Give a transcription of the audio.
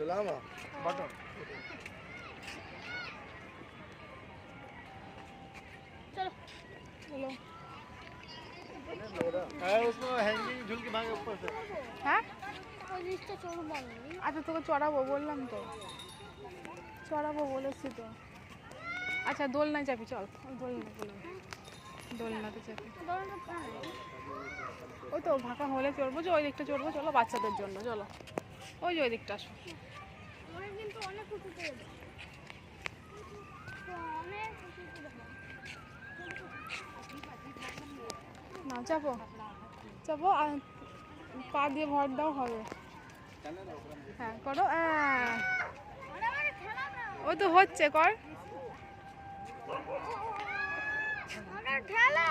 Lama. Button. चलो चलो है उसमें हैंगिंग झूल के भागे ऊपर से। হ্যাঁ ওই জিনিসটা চড়বো আমি। আচ্ছা তোকে চড়াবো বললাম তো, চড়াবো বলেছি তো। আচ্ছা দোলনায় চাপি, চল ওই দোলনা বললাম, দোলনাতে চাপি। দোলনা প্রায় ওই তো ফাঁকা হলে চড়বো, যে ওই দিকটা চড়বো, চলো বাচ্চাদের জন্য চলো, ওই যে ওই দিকটা আসো। অনেক কিন্তু অনেক উঁচুতে যাবে, অনেক উঁচুতে যাবে। না চাপো চাপো, আর পা দিয়ে ভর দাও হবে। হ্যাঁ করো, হ্যাঁ আরে আরে ঠেলা না, ওই তো হচ্ছে, কর। আরে ঠেলা।